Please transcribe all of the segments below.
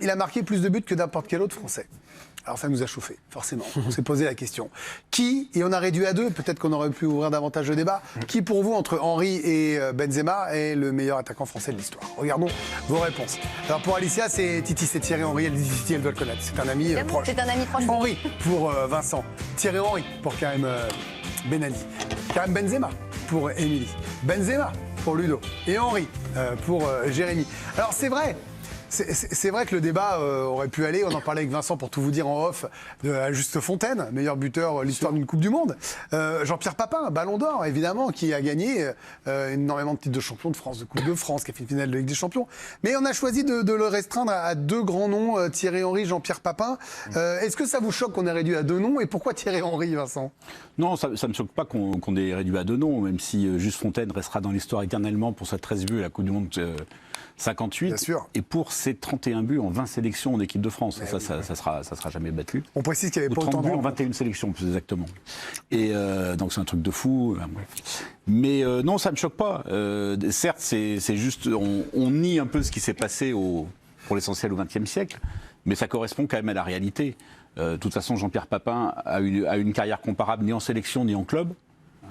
il a marqué plus de buts que n'importe quel autre Français. Alors ça nous a chauffé, forcément. On s'est posé la question. Qui, et on a réduit à 2, peut-être qu'on aurait pu ouvrir davantage le débat, qui pour vous, entre Henry et Benzema, est le meilleur attaquant français de l'histoire? Regardons vos réponses. Alors pour Alicia, c'est Thierry Henry. Elle dit Titi, elle doit le connaître. C'est un ami proche. C'est un ami proche. Henry pour Vincent. Thierry Henry pour Karim Benali. Karim Benzema pour Émilie. Benzema pour Ludo. Et Henry pour Jérémy. Alors c'est vrai. C'est vrai que le débat aurait pu aller, on en parlait avec Vincent pour tout vous dire en off, de Juste Fontaine, meilleur buteur de l'histoire d'une Coupe du Monde. Jean-Pierre Papin, Ballon d'Or, évidemment, qui a gagné énormément de titres de champion de France, de Coupe de France, qui a fait une finale de Ligue des Champions. Mais on a choisi de le restreindre à 2 grands noms, Thierry Henry, Jean-Pierre Papin. Est-ce que ça vous choque qu'on ait réduit à 2 noms? Et pourquoi Thierry Henry, Vincent? Non, ça ne me choque pas qu'on ait réduit à 2 noms, même si Juste Fontaine restera dans l'histoire éternellement pour sa 13 buts à la Coupe du Monde 58, bien sûr. Et pour ses 31 buts en 20 sélections en équipe de France. Ça sera jamais battu. On précise qu'il n'y avait pas 30 autant buts en 21 sélections, plus exactement. Et donc c'est un truc de fou. Mais non, ça ne me choque pas. Certes, c'est juste, on nie un peu ce qui s'est passé pour l'essentiel au XXe siècle, mais ça correspond quand même à la réalité. De toute façon, Jean-Pierre Papin a une carrière comparable ni en sélection ni en club.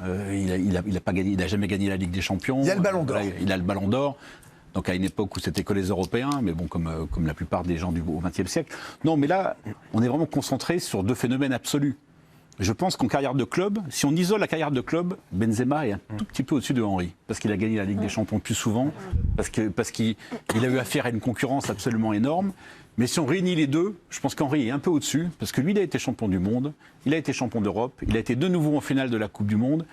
Il n'a jamais gagné la Ligue des Champions. Il a le Ballon d'Or. Il a le Ballon d'Or. Donc à une époque où c'était que les Européens, mais bon, comme la plupart des gens au XXe siècle. Non, mais là, on est vraiment concentré sur 2 phénomènes absolus. Je pense qu'en carrière de club, si on isole la carrière de club, Benzema est un tout petit peu au-dessus de Henry, parce qu'il a gagné la Ligue des Champions plus souvent, parce qu'il a eu affaire à une concurrence absolument énorme. Mais si on réunit les deux, je pense qu'Henry est un peu au-dessus, parce que lui, il a été champion du monde, il a été champion d'Europe, il a été de nouveau en finale de la Coupe du Monde.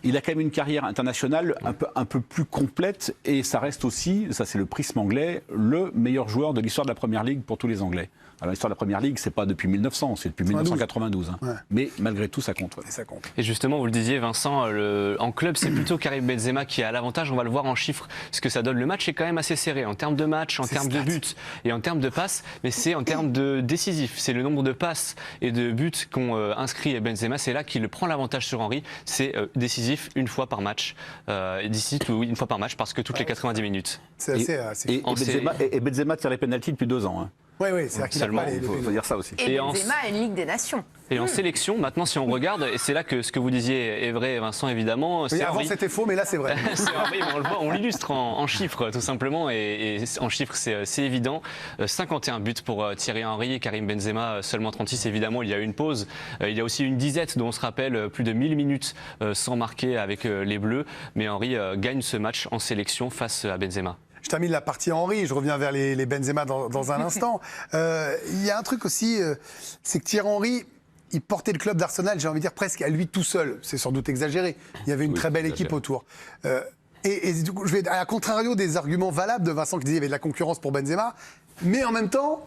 Il a quand même une carrière internationale un peu plus complète et ça reste aussi, ça c'est le prisme anglais, le meilleur joueur de l'histoire de la Première Ligue pour tous les Anglais. Alors l'histoire de la Première Ligue, c'est pas depuis 1900, c'est depuis 1992. Hein. Ouais. Mais malgré tout, ça compte. Ouais. Et ça compte. Et justement, vous le disiez, Vincent, en club, c'est plutôt Karim Benzema qui a l'avantage. On va le voir en chiffres, ce que ça donne. Le match est quand même assez serré en termes de match, en termes de buts et en termes de passes, mais c'est en termes de décisif. C'est le nombre de passes et de buts qu'ont inscrit Benzema. C'est là qu'il prend l'avantage sur Henry. C'est décisif une fois par match. Décisif une fois par match parce que toutes les 90 minutes. C'est assez et Benzema tire les pénaltys depuis 2 ans. Hein. Oui, c'est-à-dire qu'il seulement, il faut dire ça aussi. Et Benzema a une Ligue des Nations. Et en sélection, maintenant, si on regarde, et c'est là que ce que vous disiez est vrai, Vincent, évidemment. Oui, avant c'était faux, mais là c'est vrai. C'est vrai, on le voit, on l'illustre en chiffres, tout simplement, et en chiffres, c'est évident. 51 buts pour Thierry Henry et Karim Benzema, seulement 36, évidemment, il y a eu une pause. Il y a aussi une disette, dont on se rappelle, plus de 1000 minutes sans marquer avec les Bleus. Mais Henry gagne ce match en sélection face à Benzema. Je termine la partie Henry, je reviens vers les Benzema dans un instant. Il y a un truc aussi, c'est que Thierry Henry, il portait le club d'Arsenal, j'ai envie de dire presque à lui tout seul. C'est sans doute exagéré. Il y avait une très belle équipe autour. Et du coup, je vais à contrario des arguments valables de Vincent qui disait qu'il y avait de la concurrence pour Benzema, mais en même temps,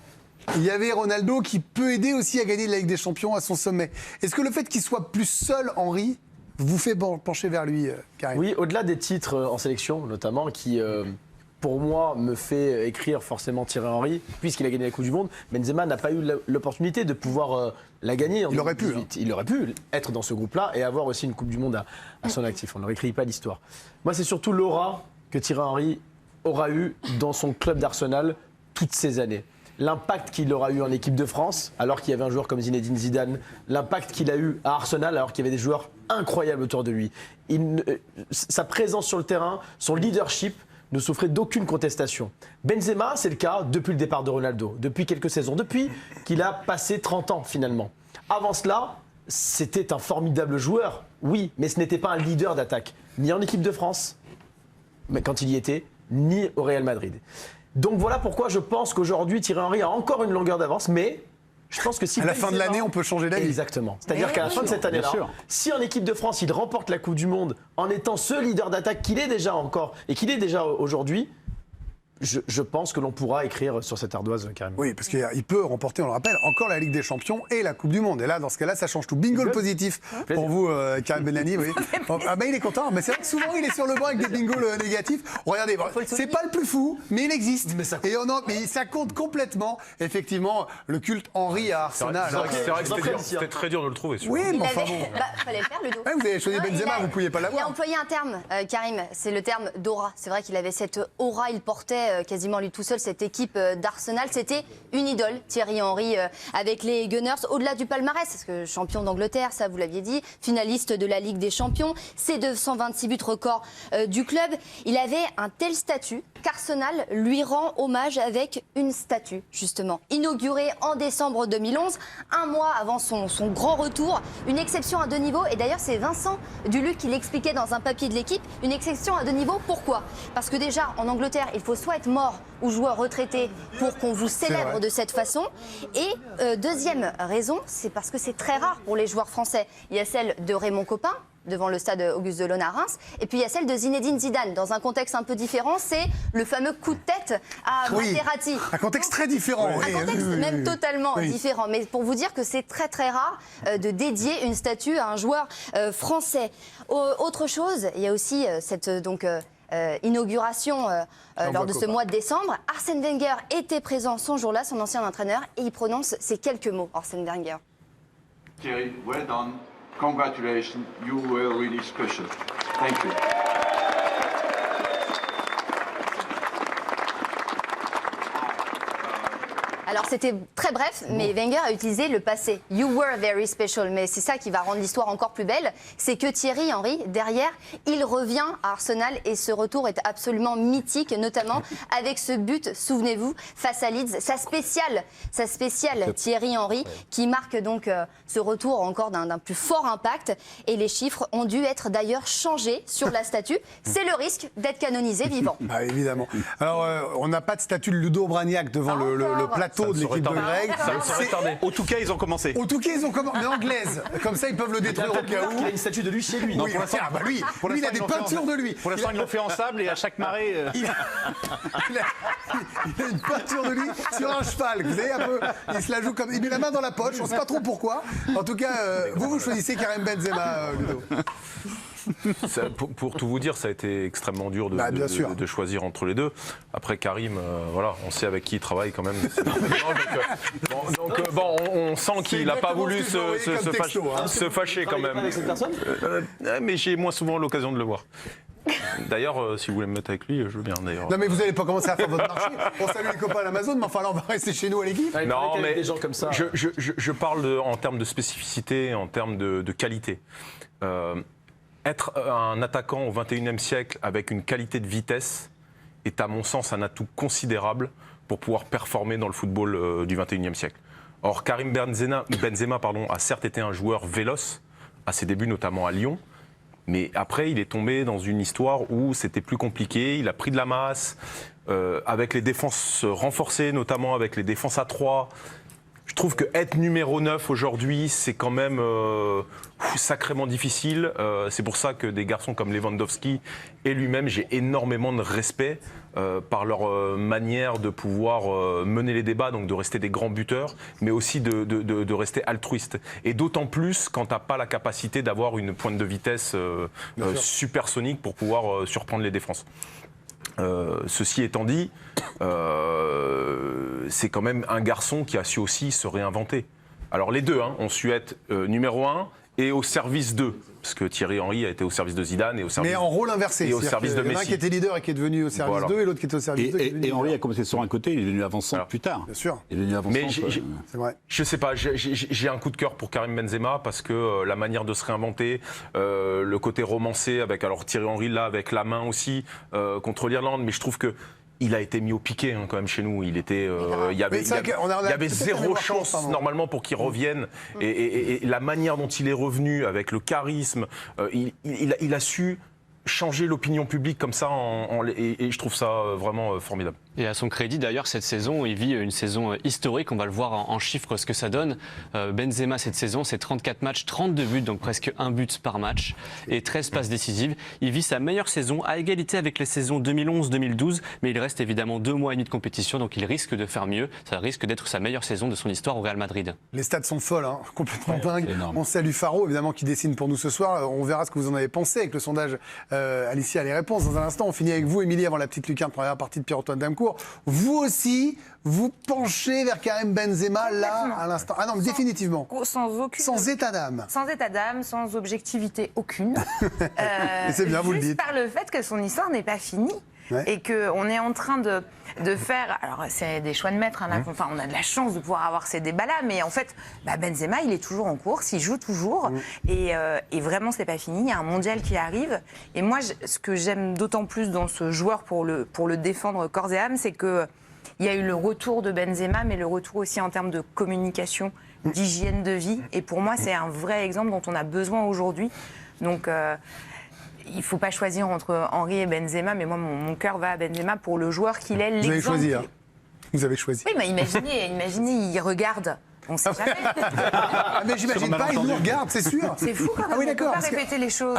il y avait Ronaldo qui peut aider aussi à gagner la Ligue des Champions à son sommet. Est-ce que le fait qu'il soit plus seul, Henry, vous fait pencher vers lui, Karim? Oui, au-delà des titres en sélection, notamment, qui... pour moi, me fait écrire forcément Thierry Henry, puisqu'il a gagné la Coupe du Monde. Benzema n'a pas eu l'opportunité de pouvoir la gagner. Il aurait pu. Hein. Il aurait pu être dans ce groupe-là et avoir aussi une Coupe du Monde à son actif. On ne réécrit pas l'histoire. Moi, c'est surtout l'aura que Thierry Henry aura eu dans son club d'Arsenal toutes ces années. L'impact qu'il aura eu en équipe de France, alors qu'il y avait un joueur comme Zinedine Zidane. L'impact qu'il a eu à Arsenal, alors qu'il y avait des joueurs incroyables autour de lui. Sa présence sur le terrain, son leadership, ne souffrait d'aucune contestation. Benzema, c'est le cas depuis le départ de Ronaldo, depuis quelques saisons, depuis qu'il a passé 30 ans finalement. Avant cela, c'était un formidable joueur, oui, mais ce n'était pas un leader d'attaque, ni en équipe de France, mais quand il y était, ni au Real Madrid. Donc voilà pourquoi je pense qu'aujourd'hui, Thierry Henry a encore une longueur d'avance, mais... je pense que si à la fin de l'année, on peut changer d'avis. Exactement. C'est-à-dire qu'à la fin de cette année-là, si en équipe de France, il remporte la Coupe du Monde en étant ce leader d'attaque qu'il est déjà encore et qu'il est déjà aujourd'hui, je pense que l'on pourra écrire sur cette ardoise carrément. Oui, parce qu'il peut remporter, on le rappelle, encore la Ligue des Champions et la Coupe du Monde. Et là, dans ce cas-là, ça change tout. Bingo le positif pour vous, Karim Benali. Oui. Ah ben, il est content, mais c'est vrai que souvent, il est sur le banc avec des bingos négatifs. Regardez, c'est pas le plus fou, mais il existe. Mais ça compte complètement, effectivement, le culte Henry à Arsenal. C'est vrai que c'était très dur de le trouver. Oui, mais enfin bon. Fallait le faire, Ludo. Ouais, vous avez choisi Benzema, vous ne pouviez pas l'avoir. Il a employé un terme, Karim, c'est le terme d'aura. C'est vrai qu'il avait cette aura, il portait gérait quasiment lui tout seul cette équipe d'Arsenal. C'était une idole, Thierry Henry, avec les Gunners, au-delà du palmarès, parce que champion d'Angleterre, ça vous l'aviez dit, finaliste de la Ligue des Champions, ses 226 buts records du club. Il avait un tel statut qu'Arsenal lui rend hommage avec une statue, justement, inaugurée en décembre 2011, un mois avant son grand retour. Une exception à 2 niveaux, et d'ailleurs c'est Vincent Duluc qui l'expliquait dans un papier de l'équipe, une exception à 2 niveaux, pourquoi ? Parce que déjà, en Angleterre, il faut soit être mort ou joueur retraité pour qu'on vous célèbre de cette façon. Et deuxième raison, c'est parce que c'est très rare pour les joueurs français. Il y a celle de Raymond Copin, devant le stade Auguste Delaune à Reims. Et puis il y a celle de Zinedine Zidane, dans un contexte un peu différent, c'est le fameux coup de tête à Materazzi. Un contexte très différent. Un contexte même totalement différent. Mais pour vous dire que c'est très très rare de dédier une statue à un joueur français. Autre chose, il y a aussi cette inauguration lors de ce mois de décembre. Arsène Wenger était présent ce jour-là, son ancien entraîneur, et il prononce ces quelques mots, Arsène Wenger. Thierry, well done. Congratulations, you were really special. Thank you. Alors c'était très bref, mais Wenger a utilisé le passé. You were very special. Mais c'est ça qui va rendre l'histoire encore plus belle. C'est que Thierry Henry, derrière, il revient à Arsenal et ce retour est absolument mythique, notamment avec ce but, souvenez-vous, face à Leeds. Sa spéciale Thierry Henry, qui marque donc ce retour encore d'un plus fort impact. Et les chiffres ont dû être d'ailleurs changés sur la statue. C'est le risque d'être canonisé vivant. Ah, évidemment. Alors, on n'a pas de statue de Ludo Braniac devant le plateau de l'équipe de Greg. Au Touquet, ils ont commencé. Au Touquet, ils ont commencé. Mais anglaise. Comme ça, ils peuvent le détruire au cas où. Il a une statue de lui chez lui. Oui, lui, il a des peintures de lui. Pour l'instant, ils l'ont fait en sable et à chaque marée. Il a une peinture de lui sur un cheval. Vous savez, un peu, il se la joue comme. Il met la main dans la poche, on ne sait pas trop pourquoi. En tout cas, vous choisissez Karim Benzema, Ludo. Pour tout vous dire, ça a été extrêmement dur de choisir entre les deux. Après Karim, voilà, on sait avec qui il travaille quand même. On sent qu'il n'a pas voulu se fâcher quand même. Avec cette personne mais j'ai moins souvent l'occasion de le voir. D'ailleurs, si vous voulez me mettre avec lui, je veux bien. D'ailleurs. Non, mais vous n'allez pas commencer à faire votre marché. On salue les copains à l'Amazon, mais enfin là, on va rester chez nous à l'équipe. Non, mais des gens comme ça. Je parle en termes de spécificité, en termes de qualité. Être un attaquant au XXIe siècle avec une qualité de vitesse est à mon sens un atout considérable pour pouvoir performer dans le football du XXIe siècle. Or, Karim Benzema a certes été un joueur véloce à ses débuts, notamment à Lyon, mais après il est tombé dans une histoire où c'était plus compliqué, il a pris de la masse, avec les défenses renforcées, notamment avec les défenses à 3. Je trouve que être numéro 9 aujourd'hui, c'est quand même sacrément difficile. C'est pour ça que des garçons comme Lewandowski et lui-même, j'ai énormément de respect par leur manière de pouvoir mener les débats, donc de rester des grands buteurs, mais aussi de rester altruiste. Et d'autant plus quand tu n'as pas la capacité d'avoir une pointe de vitesse supersonique pour pouvoir surprendre les défenses. Ceci étant dit, c'est quand même un garçon qui a su aussi se réinventer. Alors les deux ont su être numéro 1 et au service d'eux. Parce que Thierry Henry a été au service de Zidane et au service. Mais en rôle inversé. Et au service de Messi. Il y en a un qui était leader et qui est devenu au service d'eux, et l'autre qui était au service d'eux. Et Henry a commencé sur un côté, il est devenu avant-centre plus tard. Bien sûr. Il est devenu avant-centre. C'est vrai. Je sais pas, j'ai un coup de cœur pour Karim Benzema parce que la manière de se réinventer, le côté romancé avec alors Thierry Henry là avec la main aussi contre l'Irlande, mais je trouve que il a été mis au piqué quand même chez nous. Il était, il y avait zéro chance normalement pour qu'il revienne. Et la manière dont il est revenu, avec le charisme, il a su changer l'opinion publique comme ça, et je trouve ça vraiment formidable. Et à son crédit, d'ailleurs, cette saison, il vit une saison historique. On va le voir en chiffres ce que ça donne. Benzema, cette saison, c'est 34 matchs, 32 buts, donc presque un but par match, et 13 passes décisives. Il vit sa meilleure saison, à égalité avec les saisons 2011-2012, mais il reste évidemment 2 mois et demi de compétition, donc il risque de faire mieux. Ça risque d'être sa meilleure saison de son histoire au Real Madrid. Les stats sont folles, complètement dingues. On salue Faro, évidemment, qui dessine pour nous ce soir. On verra ce que vous en avez pensé avec le sondage. Alicia a les réponses dans un instant. On finit avec vous, Émilie, avant la petite lucarne, première partie de Pierre-Antoine Damcourt. Vous aussi, vous penchez vers Karim Benzema, là, à l'instant. Ah non, mais définitivement. Sans état d'âme. Sans état d'âme, sans objectivité aucune. Et c'est bien, vous le dites. Par le fait que son histoire n'est pas finie. Ouais. et qu'on est en train de faire. Alors, c'est des choix de maître. Hein, enfin, on a de la chance de pouvoir avoir ces débats-là, mais en fait, Benzema, il est toujours en course, il joue toujours, et vraiment, c'est pas fini. Il y a un mondial qui arrive. Et moi, ce que j'aime d'autant plus dans ce joueur pour le défendre corps et âme, c'est que il y a eu le retour de Benzema, mais le retour aussi en termes de communication, d'hygiène de vie. Et pour moi, c'est un vrai exemple dont on a besoin aujourd'hui. Donc, il ne faut pas choisir entre Henry et Benzema, mais moi, mon cœur va à Benzema pour le joueur qu'il est, l'exemple. Vous avez choisi, hein. Vous avez choisi. Oui, mais imaginez, il regarde. On ne sait jamais. Ah, mais j'imagine pas, il nous regarde, c'est sûr. C'est fou quand même. Ah oui, on d'accord. peut pas répéter les choses.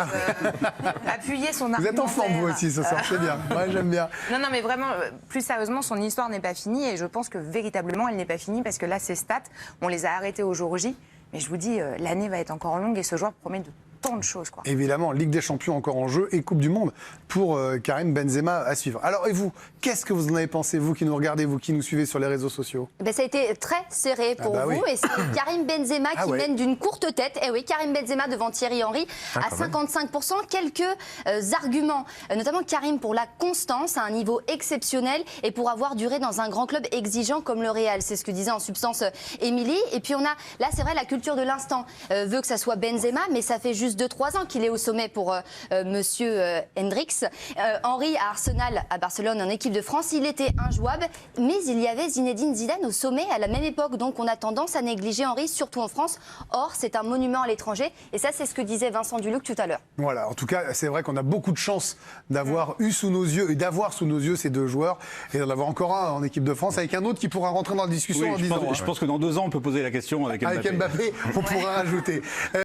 Appuyer son argumentaire. Vous êtes en forme, vous aussi, ce soir, c'est bien. Ouais, j'aime bien. Non, mais vraiment, plus sérieusement, son histoire n'est pas finie et je pense que véritablement, elle n'est pas finie parce que là, ses stats, on les a arrêtés au jour J. Mais je vous dis, l'année va être encore longue et ce joueur promet de tant de choses, quoi. Évidemment, Ligue des Champions encore en jeu et Coupe du Monde pour Karim Benzema à suivre. Alors, et vous, qu'est-ce que vous en avez pensé, vous qui nous regardez, vous qui nous suivez sur les réseaux sociaux? Ça a été très serré pour vous, oui. et c'est Karim Benzema qui mène d'une courte tête. Eh oui, Karim Benzema devant Thierry Henry à 55%. Quelques arguments, notamment Karim pour la constance à un niveau exceptionnel et pour avoir duré dans un grand club exigeant comme le Real. C'est ce que disait en substance Émilie. Et puis on a, là c'est vrai, la culture de l'instant veut que ça soit Benzema, mais ça fait juste 2-3 ans qu'il est au sommet pour monsieur Hendrix. Henry à Arsenal, à Barcelone, en équipe de France, il était injouable, mais il y avait Zinedine Zidane au sommet à la même époque. Donc on a tendance à négliger Henry, surtout en France. Or, c'est un monument à l'étranger. Et ça, c'est ce que disait Vincent Duluc tout à l'heure. Voilà, en tout cas, c'est vrai qu'on a beaucoup de chance d'avoir eu sous nos yeux et d'avoir sous nos yeux ces deux joueurs et d'en avoir encore un en équipe de France avec un autre qui pourra rentrer dans la discussion Oui, en je disant. pense que dans 2 ans, on peut poser la question avec Mbappé. Avec Mbappé, on pourra rajouter.